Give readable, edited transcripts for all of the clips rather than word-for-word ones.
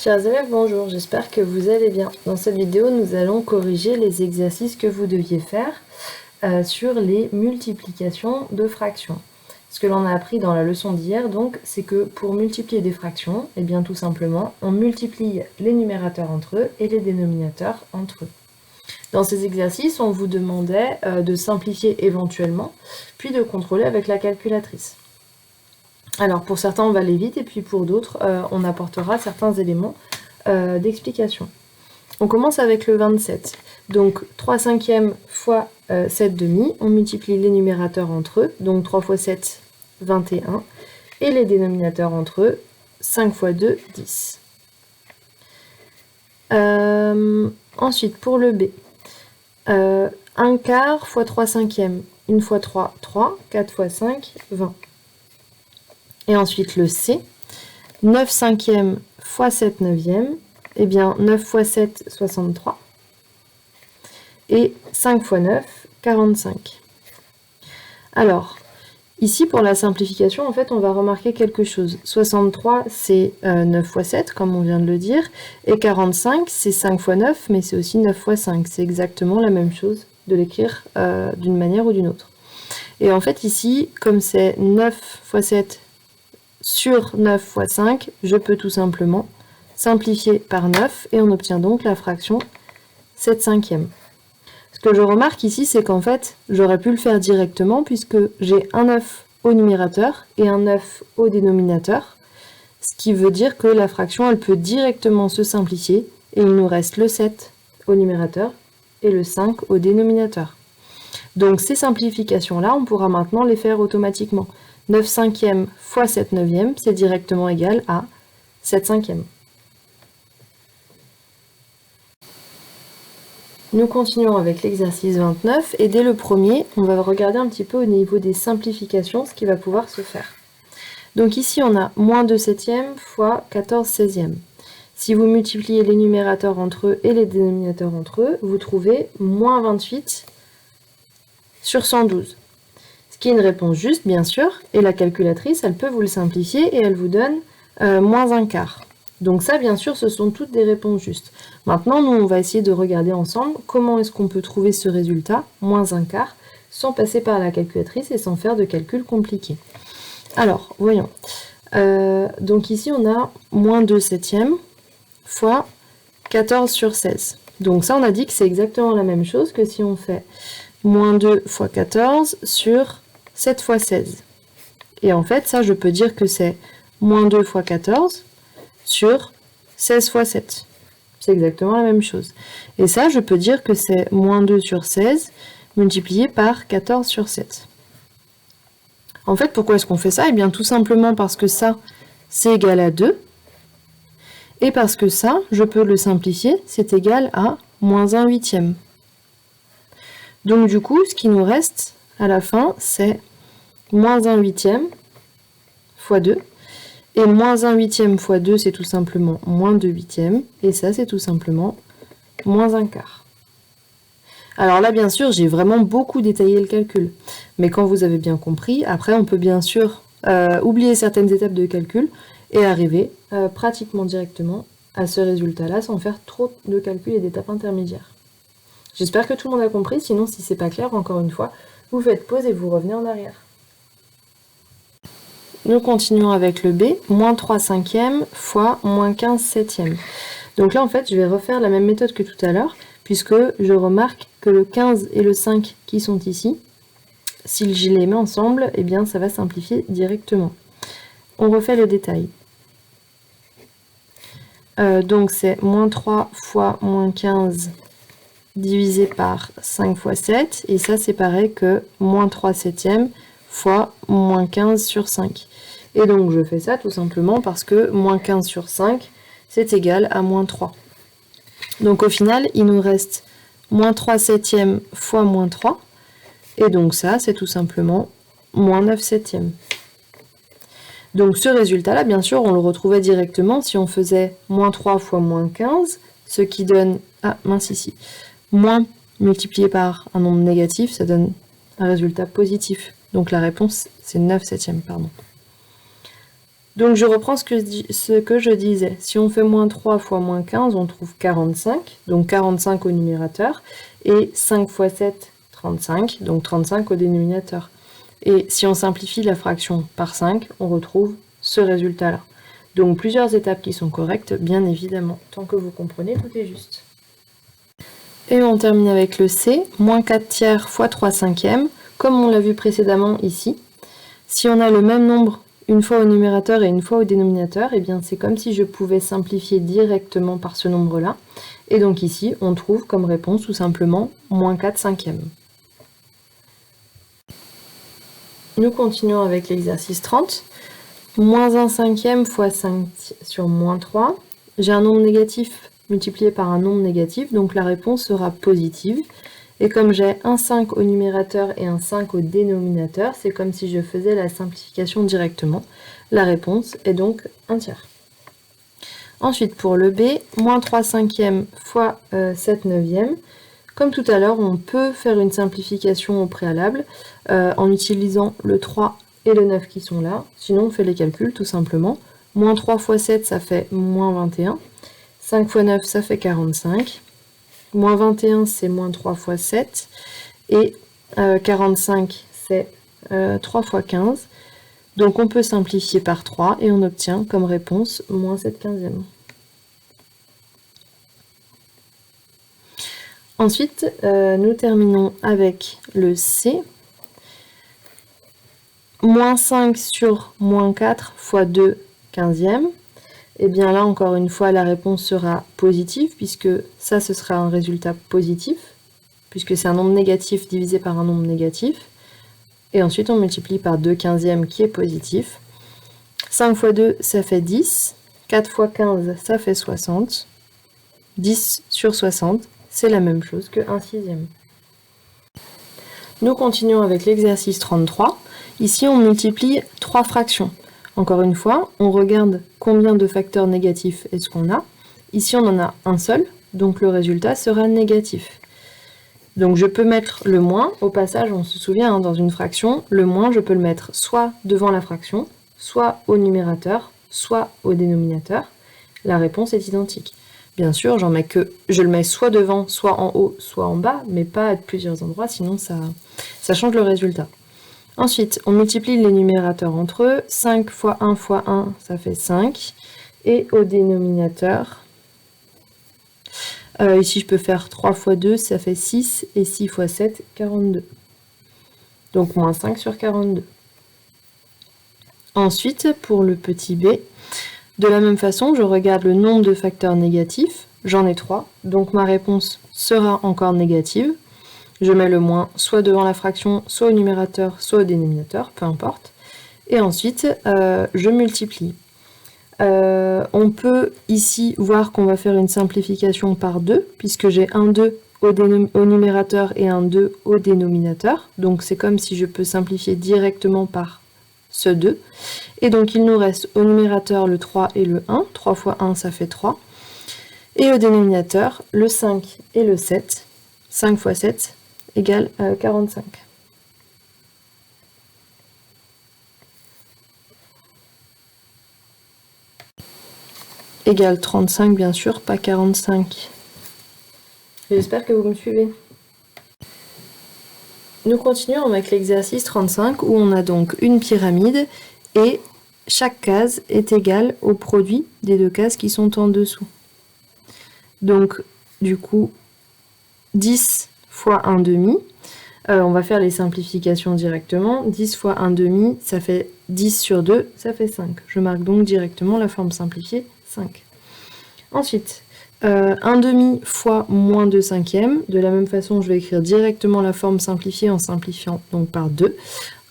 Chers élèves, bonjour, j'espère que vous allez bien. Dans cette vidéo, nous allons corriger les exercices que vous deviez faire sur les multiplications de fractions. Ce que l'on a appris dans la leçon d'hier, donc, c'est que pour multiplier des fractions, eh bien tout simplement, on multiplie les numérateurs entre eux et les dénominateurs entre eux. Dans ces exercices, on vous demandait de simplifier éventuellement, puis de contrôler avec la calculatrice. Alors pour certains on va aller vite et puis pour d'autres on apportera certains éléments d'explication. On commence avec le 27. Donc 3 cinquièmes fois 7 demi, on multiplie les numérateurs entre eux, donc 3 fois 7, 21, et les dénominateurs entre eux, 5 fois 2, 10. Ensuite pour le B, 1 quart fois 3 cinquièmes, 1 fois 3, 3, 4 fois 5, 20. Et ensuite le C, 9 cinquièmes fois 7 neuvièmes, eh bien 9 fois 7, 63. Et 5 fois 9, 45. Alors, ici pour la simplification, en fait, on va remarquer quelque chose. 63, c'est 9 fois 7, comme on vient de le dire, et 45, c'est 5 fois 9, mais c'est aussi 9 fois 5. C'est exactement la même chose de l'écrire d'une manière ou d'une autre. Et en fait, ici, comme c'est 9 fois 7, sur 9 fois 5, je peux tout simplement simplifier par 9 et on obtient donc la fraction 7 cinquièmes. Ce que je remarque ici, c'est qu'en fait, j'aurais pu le faire directement puisque j'ai un 9 au numérateur et un 9 au dénominateur, ce qui veut dire que la fraction, elle peut directement se simplifier et il nous reste le 7 au numérateur et le 5 au dénominateur. Donc ces simplifications-là, on pourra maintenant les faire automatiquement. 9 cinquièmes fois 7 neuvièmes, c'est directement égal à 7 cinquièmes. Nous continuons avec l'exercice 29 et dès le premier, on va regarder un petit peu au niveau des simplifications ce qui va pouvoir se faire. Donc ici on a moins 2 septièmes fois 14 seizièmes. Si vous multipliez les numérateurs entre eux et les dénominateurs entre eux, vous trouvez moins 28 sur 112. Ce qui est une réponse juste, bien sûr, et la calculatrice, elle peut vous le simplifier et elle vous donne moins un quart. Donc ça, bien sûr, ce sont toutes des réponses justes. Maintenant, nous, on va essayer de regarder ensemble comment est-ce qu'on peut trouver ce résultat, moins un quart, sans passer par la calculatrice et sans faire de calculs compliqués. Alors, voyons. Donc ici, on a moins 2 septièmes fois 14 sur 16. Donc ça, on a dit que c'est exactement la même chose que si on fait moins 2 fois 14 sur 7 fois 16. Et en fait, ça, je peux dire que c'est moins 2 fois 14 sur 16 fois 7. C'est exactement la même chose. Et ça, je peux dire que c'est moins 2 sur 16 multiplié par 14 sur 7. En fait, pourquoi est-ce qu'on fait ça? Eh bien, tout simplement parce que ça, c'est égal à 2. Et parce que ça, je peux le simplifier, c'est égal à moins 1 huitième. Donc du coup, ce qui nous reste à la fin, c'est moins 1 huitième fois 2. Et moins 1 huitième fois 2, c'est tout simplement moins 2 huitièmes. Et ça, c'est tout simplement moins un quart. Alors là, bien sûr, j'ai vraiment beaucoup détaillé le calcul. Mais quand vous avez bien compris, après, on peut bien sûr oublier certaines étapes de calcul et arriver pratiquement directement à ce résultat-là sans faire trop de calculs et d'étapes intermédiaires. J'espère que tout le monde a compris, sinon si c'est pas clair, encore une fois, vous faites pause et vous revenez en arrière. Nous continuons avec le B, moins 3 cinquièmes fois moins 15 septièmes. Donc là en fait je vais refaire la même méthode que tout à l'heure, puisque je remarque que le 15 et le 5 qui sont ici, si je les mets ensemble, eh bien ça va simplifier directement. On refait le détail. Donc c'est moins 3 fois moins 15 divisé par 5 fois 7, et ça c'est pareil que moins 3 septièmes fois moins 15 sur 5. Et donc je fais ça tout simplement parce que moins 15 sur 5, c'est égal à moins 3. Donc au final, il nous reste moins 3 septièmes fois moins 3, et donc ça c'est tout simplement moins 9 septièmes. Donc ce résultat-là, bien sûr, on le retrouvait directement si on faisait moins 3 fois moins 15, ce qui donne... Ah, mince ici. Moins multiplié par un nombre négatif, ça donne un résultat positif. Donc la réponse, c'est 9 septièmes, pardon. Donc je reprends ce que je disais. Si on fait moins 3 fois moins 15, on trouve 45, donc 45 au numérateur, et 5 fois 7, 35, donc 35 au dénominateur. Et si on simplifie la fraction par 5, on retrouve ce résultat-là. Donc plusieurs étapes qui sont correctes, bien évidemment. Tant que vous comprenez, tout est juste. Et on termine avec le C, moins 4 tiers fois 3 cinquièmes, comme on l'a vu précédemment ici. Si on a le même nombre une fois au numérateur et une fois au dénominateur, eh bien c'est comme si je pouvais simplifier directement par ce nombre-là. Et donc ici, on trouve comme réponse tout simplement moins 4 cinquièmes. Nous continuons avec l'exercice 30. Moins 1 cinquième fois 5 sur moins 3. J'ai un nombre négatif multiplié par un nombre négatif, donc la réponse sera positive. Et comme j'ai un 5 au numérateur et un 5 au dénominateur, c'est comme si je faisais la simplification directement. La réponse est donc 1 tiers. Ensuite, pour le B, moins 3 cinquièmes fois 7 neuvièmes. Comme tout à l'heure, on peut faire une simplification au préalable en utilisant le 3 et le 9 qui sont là. Sinon, on fait les calculs tout simplement. Moins 3 fois 7, ça fait moins 21. 5 fois 9, ça fait 45. Moins 21, c'est moins 3 fois 7. Et 45, c'est 3 fois 15. Donc on peut simplifier par 3 et on obtient comme réponse moins 7 quinzièmes. Ensuite, nous terminons avec le C. Moins 5 sur moins 4 fois 2 quinzièmes. Et bien là, encore une fois, la réponse sera positive, puisque ça, ce sera un résultat positif, puisque c'est un nombre négatif divisé par un nombre négatif. Et ensuite, on multiplie par 2 quinzièmes qui est positif. 5 fois 2, ça fait 10. 4 fois 15, ça fait 60. 10 sur 60, c'est la même chose que 1 sixième. Nous continuons avec l'exercice 33. Ici, on multiplie 3 fractions. Encore une fois, on regarde combien de facteurs négatifs est-ce qu'on a. Ici, on en a un seul, donc le résultat sera négatif. Donc je peux mettre le moins, au passage, on se souvient, dans une fraction, le moins, je peux le mettre soit devant la fraction, soit au numérateur, soit au dénominateur. La réponse est identique. Bien sûr, je le mets soit devant, soit en haut, soit en bas, mais pas à plusieurs endroits, sinon ça change le résultat. Ensuite, on multiplie les numérateurs entre eux. 5 fois 1 fois 1, ça fait 5. Et au dénominateur, ici je peux faire 3 fois 2, ça fait 6. Et 6 fois 7, 42. Donc moins 5 sur 42. Ensuite, pour le petit b, de la même façon, je regarde le nombre de facteurs négatifs. J'en ai 3, donc ma réponse sera encore négative. Je mets le moins soit devant la fraction, soit au numérateur, soit au dénominateur, peu importe. Et ensuite, je multiplie. On peut ici voir qu'on va faire une simplification par 2, puisque j'ai un 2 au numérateur et un 2 au dénominateur. Donc c'est comme si je peux simplifier directement par ce 2. Et donc il nous reste au numérateur le 3 et le 1. 3 fois 1, ça fait 3. Et au dénominateur, le 5 et le 7. 5 fois 7 égale 45. Égale 35, bien sûr, pas 45. J'espère que vous me suivez. Nous continuons avec l'exercice 35, où on a donc une pyramide, et chaque case est égale au produit des deux cases qui sont en dessous. Donc, du coup, 10 fois 1 demi. On va faire les simplifications directement. 10 fois 1 demi, ça fait 10 sur 2, ça fait 5. Je marque donc directement la forme simplifiée, 5. Ensuite, 1 demi fois moins 2 cinquièmes. De la même façon, je vais écrire directement la forme simplifiée en simplifiant donc par 2.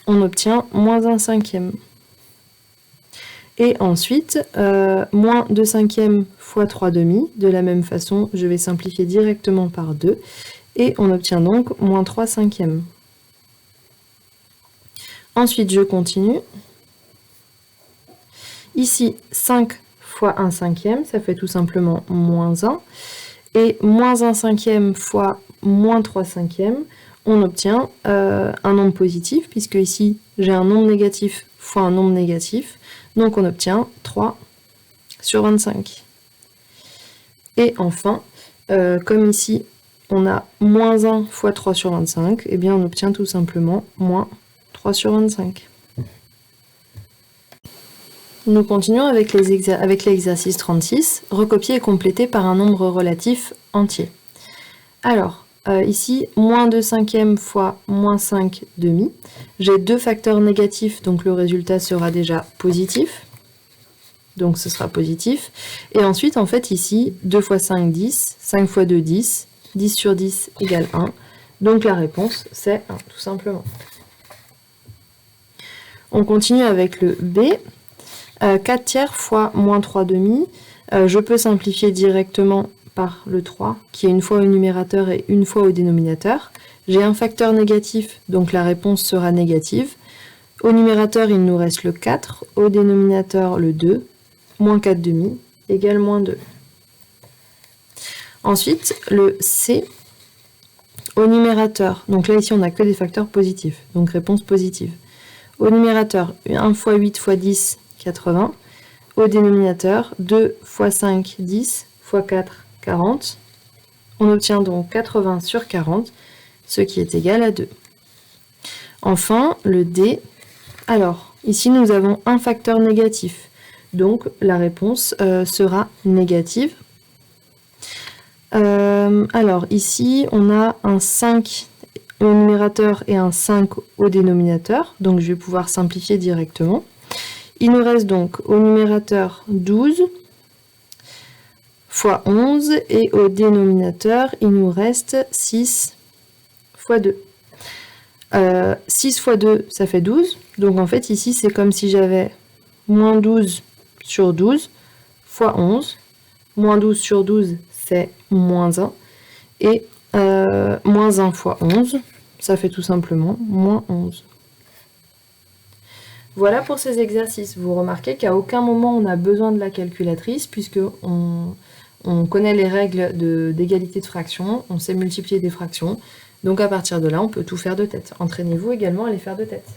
On obtient moins 1 cinquième. Et ensuite, moins 2 cinquièmes fois 3 demi. De la même façon, je vais simplifier directement par 2. Et on obtient donc moins 3 cinquièmes. Ensuite, je continue. Ici, 5 fois 1 cinquième, ça fait tout simplement moins 1. Et moins 1 cinquième fois moins 3 cinquièmes, on obtient un nombre positif, puisque ici, j'ai un nombre négatif fois un nombre négatif. Donc on obtient 3 sur 25. Et enfin, comme ici, on a moins 1 fois 3 sur 25, et bien on obtient tout simplement moins 3 sur 25. Nous continuons avec l'exercice 36, recopier et compléter par un nombre relatif entier. Alors, ici, moins 2 cinquièmes fois moins 5 demi. J'ai deux facteurs négatifs, donc le résultat sera déjà positif. Donc ce sera positif. Et ensuite, en fait, ici, 2 fois 5, 10. 5 fois 2, 10. 10 sur 10 égale 1. Donc la réponse, c'est 1, tout simplement. On continue avec le B. 4 tiers fois moins 3 demi. Je peux simplifier directement par le 3, qui est une fois au numérateur et une fois au dénominateur. J'ai un facteur négatif, donc la réponse sera négative. Au numérateur, il nous reste le 4. Au dénominateur, le 2. Moins 4 demi égale moins 2. Ensuite, le C. Au numérateur, donc là ici on n'a que des facteurs positifs, donc réponse positive. Au numérateur, 1 fois 8 fois 10, 80. Au dénominateur, 2 fois 5, 10, fois 4, 40. On obtient donc 80 sur 40, ce qui est égal à 2. Enfin, le D. Alors, ici nous avons un facteur négatif, donc la réponse sera négative. Alors ici, on a un 5 au numérateur et un 5 au dénominateur, donc je vais pouvoir simplifier directement. Il nous reste donc au numérateur 12 fois 11 et au dénominateur, il nous reste 6 fois 2. 6 fois 2, ça fait 12. Donc en fait, ici, c'est comme si j'avais moins 12 sur 12 fois 11. Moins 12 sur 12, c'est moins 1. Et moins 1 fois 11, ça fait tout simplement moins 11. Voilà pour ces exercices. Vous remarquez qu'à aucun moment on a besoin de la calculatrice puisque on connaît les règles d'égalité de fractions, on sait multiplier des fractions. Donc à partir de là, on peut tout faire de tête. Entraînez-vous également à les faire de tête.